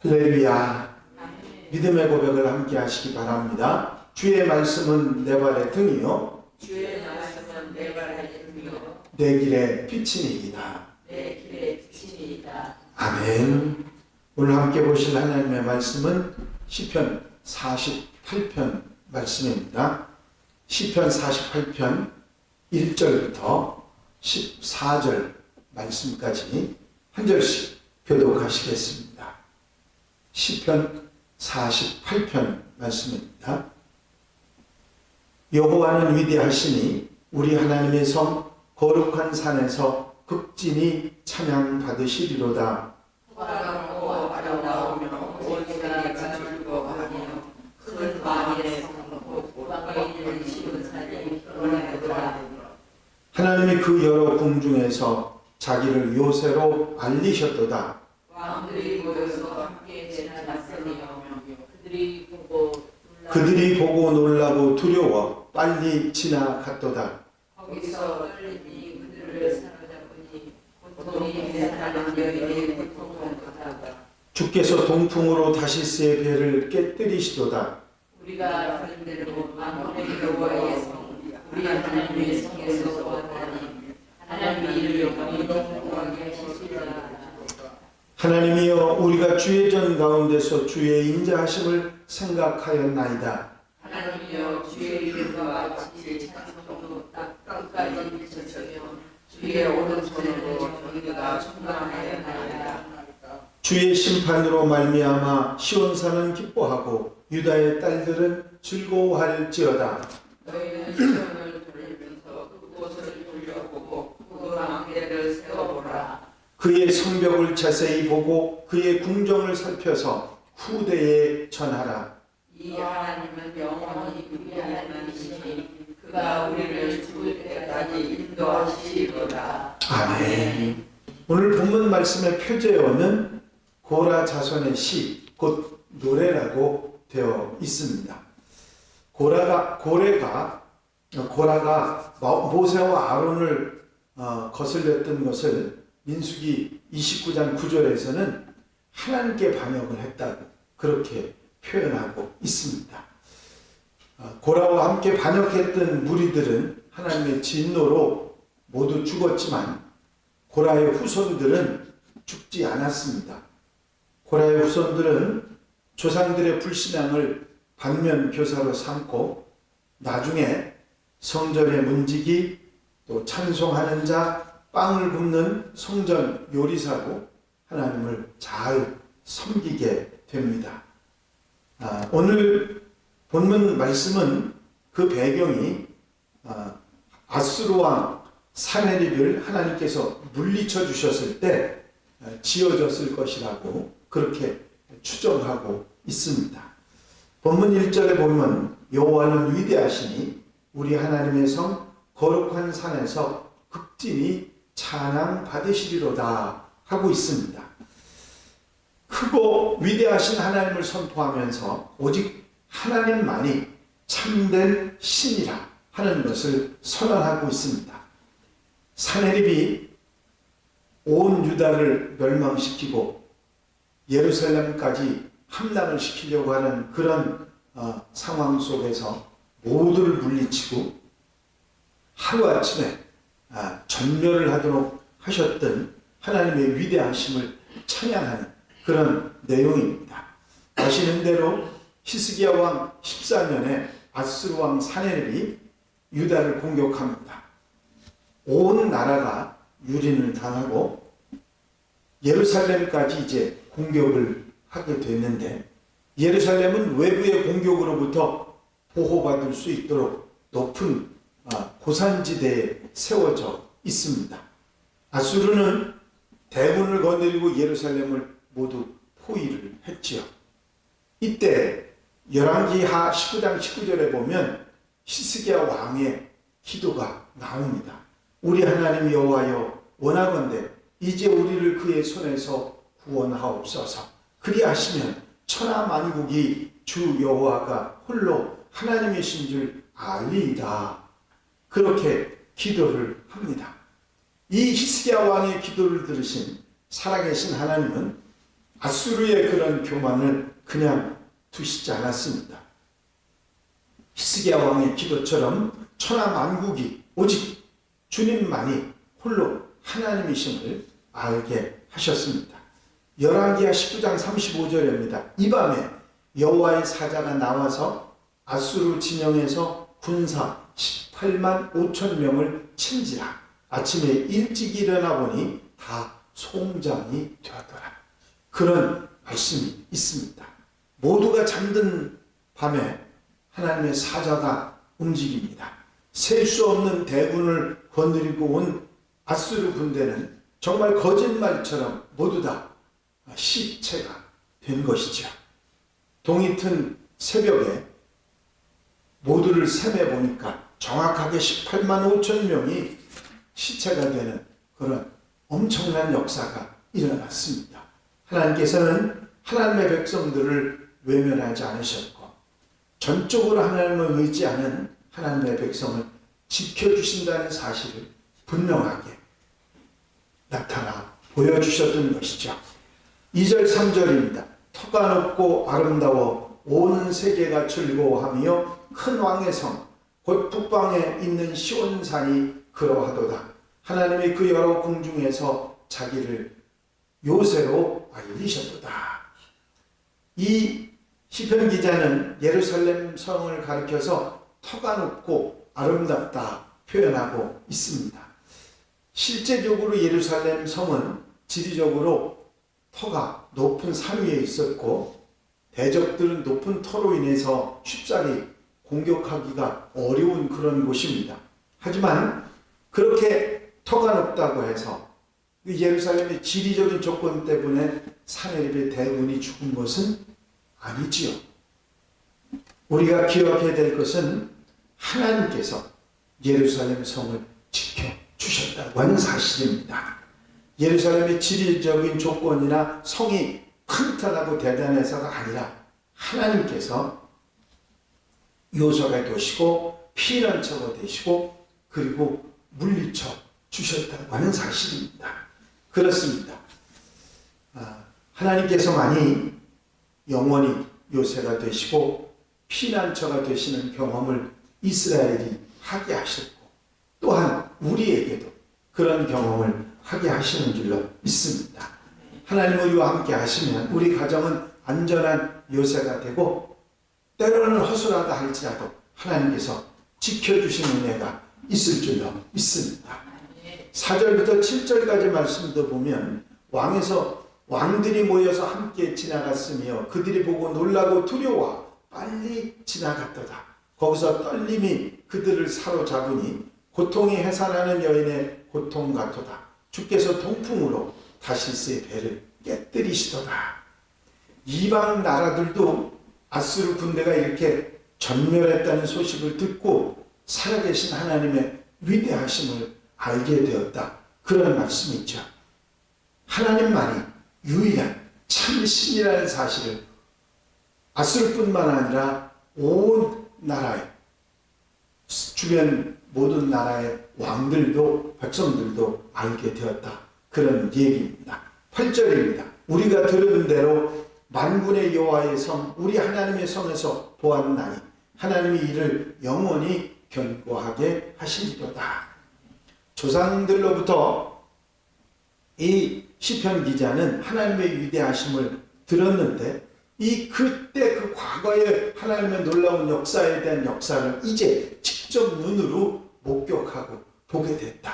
할렐루야. 믿음의 고백을 함께 하시기 바랍니다. 주의 말씀은 내 발의 등이요 주의 말씀은 내 발의 등이요 내 길의 빛이니이다. 내 길의 빛이니이다. 아멘. 오늘 함께 보실 하나님의 말씀은 시편 48편 말씀입니다. 시편 48편 1절부터 14절 말씀까지 한 절씩 교독하시겠습니다. 시편 48편 말씀입니다. 여호와는 위대하시니 우리 하나님의 성 거룩한 산에서 극진히 찬양 받으시리로다. 화가 아름다우며 온 세계가 즐거워하며 큰 만일의 성고 왕에 있는 시온산이 드러나더라. 하나님이 그 여러 궁중에서 자기를 요새로 알리셨도다. 왕들이 모여서 함께 재난하으며 그들이 보고 놀라고 두려워 빨리 지나갔도다. 거기서 떨림이 그들을 사로잡으니 고통이 대사하는 여인의 고통과 같다. 주께서 동풍으로 다시스의 배를 깨뜨리시도다. 우리가 들은 대로 만군의 여호와의 성 우리 하나님의 성에서 보았다니 하나님이 이를 영원히 동풍하게 하시리라. 하나님이여 우리가 주의 전 가운데서 주의 인자하심을 생각하였나이다. 하나님이여 주의 이름과 같이 찬송도 땅까지 미쳤으며 주의 오른손으로 정의가 충만하였나이다. 주의 심판으로 말미암아 시온산은 기뻐하고 유다의 딸들은 즐거워할지어다. 너희는 시온을 돌리면서 그곳을 돌려보고 그 망대를 세워보라. 그의 성벽을 자세히 보고 그의 궁정을 살펴서 후대에 전하라. 이 하나님은 영원히 위대한 이시니 그가 우리를 죽을 때까지 인도하시리로다. 아멘. 오늘 본문 말씀의 표제어는 고라 자손의 시, 곧 노래라고 되어 있습니다. 고라가 모세와 아론을 거슬렸던 것을 민수기 29장 9절에서는 하나님께 반역을 했다고 그렇게 표현하고 있습니다. 고라와 함께 반역했던 무리들은 하나님의 진노로 모두 죽었지만 고라의 후손들은 죽지 않았습니다. 고라의 후손들은 조상들의 불신앙을 반면교사로 삼고 나중에 성전의 문지기 또 찬송하는 자 빵을 굽는 성전 요리사로 하나님을 잘 섬기게 됩니다. 오늘 본문 말씀은 그 배경이 아수르 왕 사네립을 하나님께서 물리쳐 주셨을 때 지어졌을 것이라고 그렇게 추정하고 있습니다. 본문 1절에 보면 여호와는 위대하시니 우리 하나님의 성 거룩한 산에서 극진히 찬양 받으시리로다 하고 있습니다. 크고 위대하신 하나님을 선포하면서 오직 하나님만이 참된 신이라 하는 것을 선언하고 있습니다. 사네립이 온 유다를 멸망시키고 예루살렘까지 함락을 시키려고 하는 그런 상황 속에서 모두를 물리치고 하루아침에 전멸을 하도록 하셨던 하나님의 위대하심을 찬양하는 그런 내용입니다. 아시는 대로 히스기야 왕 14년에 아수르 왕 사네립이 유다를 공격합니다. 온 나라가 유린을 당하고 예루살렘까지 이제 공격을 하게 됐는데 예루살렘은 외부의 공격으로부터 보호받을 수 있도록 높은 고산지대에 세워져 있습니다. 아수르는 대군을 거느리고 예루살렘을 모두 포위를 했지요. 이때 열왕기하 19장 19절에 보면 히스기야 왕의 기도가 나옵니다. 우리 하나님 여호와여 원하건대 이제 우리를 그의 손에서 구원하옵소서. 그리하시면 천하 만국이 주 여호와가 홀로 하나님이신 줄 알리이다. 그렇게 기도를 합니다. 이 히스기야 왕의 기도를 들으신 살아계신 하나님은 아수르의 그런 교만을 그냥 두시지 않았습니다. 히스기야 왕의 기도처럼 천하 만국이 오직 주님만이 홀로 하나님이심을 알게 하셨습니다. 열왕기하 19장 35절입니다. 이 밤에 여호와의 사자가 나와서 아수르 진영에서 군사 18만 5천 명을 친지라. 아침에 일찍 일어나 보니 다 송장이 되었더라. 그런 말씀이 있습니다. 모두가 잠든 밤에 하나님의 사자가 움직입니다. 셀 수 없는 대군을 거느리고 온 아수르 군대는 정말 거짓말처럼 모두 다 시체가 된 것이죠. 동이 튼 새벽에 모두를 셈해 보니까 정확하게 18만 5천 명이 시체가 되는 그런 엄청난 역사가 일어났습니다. 하나님께서는 하나님의 백성들을 외면하지 않으셨고 전적으로 하나님을 의지하는 하나님의 백성을 지켜주신다는 사실을 분명하게 나타나 보여주셨던 것이죠. 2절 3절입니다. 터가 높고 아름다워 온 세계가 즐거워하며 큰 왕의 성 곧 북방에 있는 시온산이 그러하도다. 하나님이 그 여러 궁중에서 자기를 요새로 알리셨도다. 이 시편 기자는 예루살렘 성을 가리켜서 터가 높고 아름답다 표현하고 있습니다. 실제적으로 예루살렘 성은 지리적으로 터가 높은 산 위에 있었고 대적들은 높은 터로 인해서 쉽사리 공격하기가 어려운 그런 곳입니다. 하지만 그렇게 터가 높다고 해서 예루살렘의 지리적인 조건 때문에 사내립의 대군이 죽은 것은 아니지요. 우리가 기억해야 될 것은 하나님께서 예루살렘 성을 지켜주셨다고 하는 사실입니다. 예루살렘의 지리적인 조건이나 성이 튼튼하고 대단해서가 아니라 하나님께서 요소가 되시고 피난처가 되시고 그리고 물리쳐 주셨다고 하는 사실입니다. 그렇습니다. 하나님께서만이 영원히 요새가 되시고 피난처가 되시는 경험을 이스라엘이 하게 하셨고 또한 우리에게도 그런 경험을 하게 하시는 줄로 믿습니다. 하나님 우리와 함께 하시면 우리 가정은 안전한 요새가 되고 때로는 허술하다 할지라도 하나님께서 지켜주시는 은혜가 있을 줄로 믿습니다. 4절부터 7절까지 말씀도 보면 왕들이 모여서 함께 지나갔으며 그들이 보고 놀라고 두려워 빨리 지나갔도다. 거기서 떨림이 그들을 사로잡으니 고통이 해산하는 여인의 고통 같도다. 주께서 동풍으로 다시스의 배를 깨뜨리시도다. 이방 나라들도 아수르 군대가 이렇게 전멸했다는 소식을 듣고 살아계신 하나님의 위대하심을 알게 되었다. 그런 말씀이죠. 하나님만이 유일한 참신이라는 사실을 아수르뿐만 아니라 온 나라의 주변 모든 나라의 왕들도 백성들도 알게 되었다. 그런 얘기입니다. 8절입니다. 우리가 들은 대로 만군의 여호와의 성 우리 하나님의 성에서 보았나니 하나님이 이를 영원히 견고하게 하시리로다. 조상들로부터 이 시편 기자는 하나님의 위대하심을 들었는데 그때 그 과거의 하나님의 놀라운 역사에 대한 역사를 이제 직접 눈으로 목격하고 보게 됐다.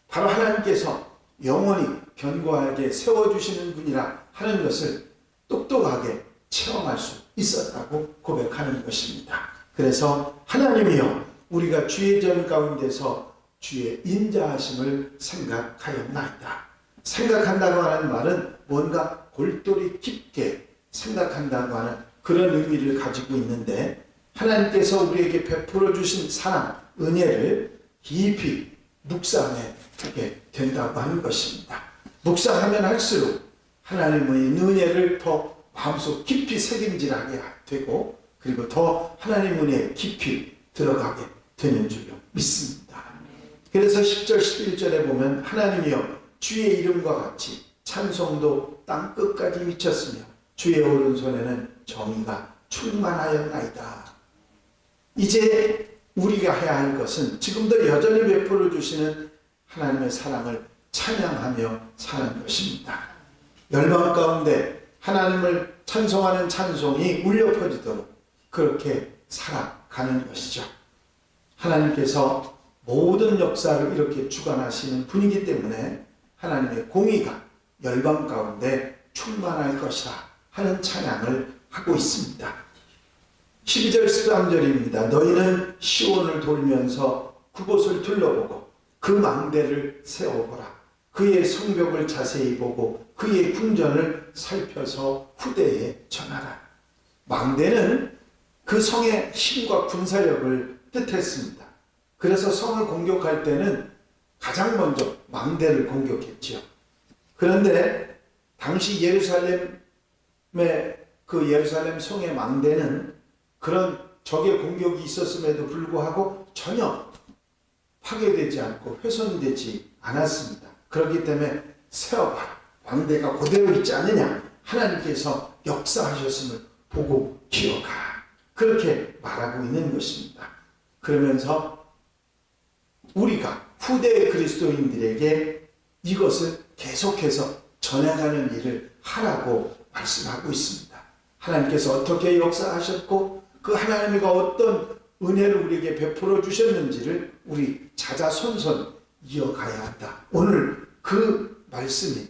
바로 하나님께서 영원히 견고하게 세워주시는 분이라 하는 것을 똑똑하게 체험할 수 있었다고 고백하는 것입니다. 그래서 하나님이여 우리가 주의 전 가운데서 주의 인자하심을 생각하였나이다. 생각한다고 하는 말은 뭔가 골똘히 깊게 생각한다고 하는 그런 의미를 가지고 있는데 하나님께서 우리에게 베풀어 주신 사랑, 은혜를 깊이 묵상해 보게 된다고 하는 것입니다. 묵상하면 할수록 하나님의 은혜를 더 마음속 깊이 새김질하게 되고 그리고 더 하나님 은혜에 깊이 들어가게 되는 줄로 믿습니다. 그래서 10절 11절에 보면 하나님이여 주의 이름과 같이 찬송도 땅 끝까지 미쳤으며 주의 오른손에는 정의가 충만하였나이다. 이제 우리가 해야 할 것은 지금도 여전히 베풀어 주시는 하나님의 사랑을 찬양하며 사는 것입니다. 열방 가운데 하나님을 찬송하는 찬송이 울려 퍼지도록 그렇게 살아가는 것이죠. 하나님께서 모든 역사를 이렇게 주관하시는 분이기 때문에 하나님의 공의가 열방 가운데 충만할 것이라 하는 찬양을 하고 있습니다. 12절 13절입니다. 너희는 시온을 돌면서 그곳을 둘러보고 그 망대를 세워보라. 그의 성벽을 자세히 보고 그의 궁전을 살펴서 후대에 전하라. 망대는 그 성의 힘과 군사력을 뜻했습니다. 그래서 성을 공격할 때는 가장 먼저 망대를 공격했지요. 그런데 당시 예루살렘의 그 예루살렘 성의 망대는 그런 적의 공격이 있었음에도 불구하고 전혀 파괴되지 않고 훼손되지 않았습니다. 그렇기 때문에 세워봐라. 망대가 그대로 있지 않느냐. 하나님께서 역사하셨음을 보고 기억하라. 그렇게 말하고 있는 것입니다. 그러면서 우리가 후대 그리스도인들에게 이것을 계속해서 전해가는 일을 하라고 말씀하고 있습니다. 하나님께서 어떻게 역사하셨고 그 하나님이 어떤 은혜를 우리에게 베풀어 주셨는지를 우리 자자손손 이어가야 한다. 오늘 그 말씀이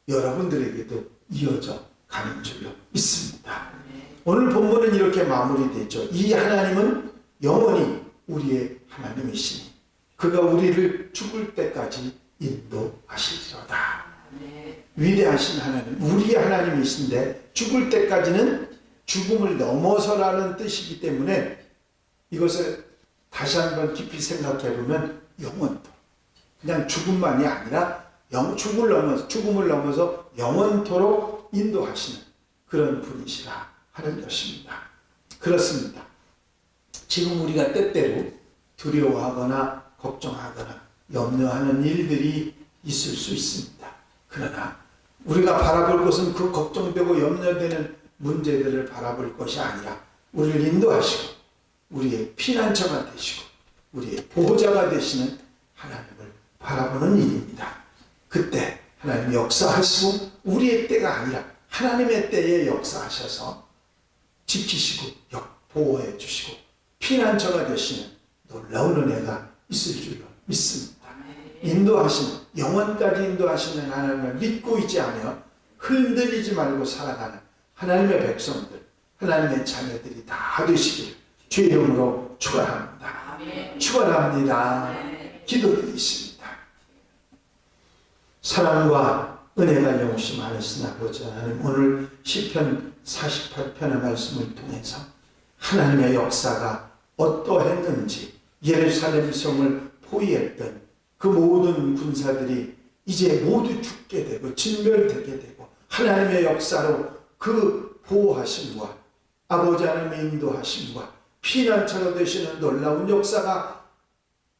여러분들에게도 이어져 가는 줄로 믿습니다. 오늘 본문은 이렇게 마무리되죠. 이 하나님은 영원히 우리의 하나님이시니 그가 우리를 죽을 때까지 인도하시리로다. 위대하신 하나님, 우리의 하나님이신데 죽을 때까지는 죽음을 넘어서라는 뜻이기 때문에 이것을 다시 한번 깊이 생각해 보면 영원토록, 그냥 죽음만이 아니라 죽음을 넘어서 영원토록 인도하시는 그런 분이시라 하는 것입니다. 그렇습니다. 지금 우리가 때때로 두려워하거나 걱정하거나 염려하는 일들이 있을 수 있습니다. 그러나 우리가 바라볼 것은 그 걱정되고 염려되는 문제들을 바라볼 것이 아니라 우리를 인도하시고 우리의 피난처가 되시고 우리의 보호자가 되시는 하나님을 바라보는 일입니다. 그때 하나님 역사하시고 우리의 때가 아니라 하나님의 때에 역사하셔서 지키시고 보호해 주시고 피난처가 되시는 놀라운 은혜가 있을 줄로 믿습니다. 인도하시는, 영원까지 인도하시는 하나님을 믿고 있지않으며 흔들리지 말고 살아가는 하나님의 백성들, 하나님의 자녀들이 다 되시기를 주의 이름으로 축원합니다. 축원합니다. 기도드리십니다. 사랑과 은혜가 영시 많으신 아버지 하나님, 오늘 시편 48편의 말씀을 통해서 하나님의 역사가 어떠했는지, 예루살렘 성을 포위했던 그 모든 군사들이 이제 모두 죽게 되고 진멸되게 되고 하나님의 역사로 그 보호하심과 아버지 하나님의 인도하심과 피난처가 되시는 놀라운 역사가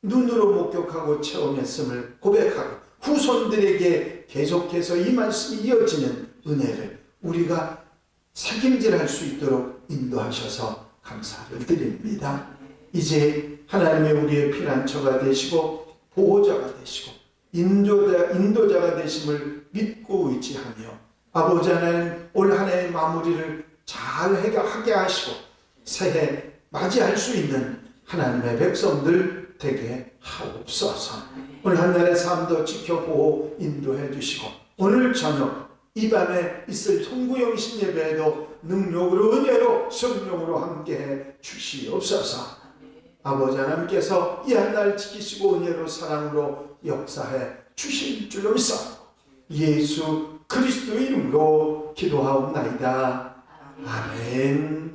눈으로 목격하고 체험했음을 고백하고 후손들에게 계속해서 이 말씀이 이어지는 은혜를 우리가 책임질할 수 있도록 인도하셔서 감사를 드립니다. 이제 하나님의 우리의 피난처가 되시고 보호자가 되시고 인도자가 되심을 믿고 의지하며 아버지 하나님 올 한 해의 마무리를 잘 하게 하시고 새해 맞이할 수 있는 하나님의 백성들 되게 하옵소서. 오늘 한 날의 삶도 지켜보고 인도해 주시고 오늘 저녁 이 밤에 있을 송구영신 예배에도 능력으로 은혜로 성령으로 함께해 주시옵소서. 아버지 하나님께서 이 한 날 지키시고 은혜로 사랑으로 역사해 주실 줄로 믿사옵고 예수 그리스도의 이름으로 기도하옵나이다. 아멘.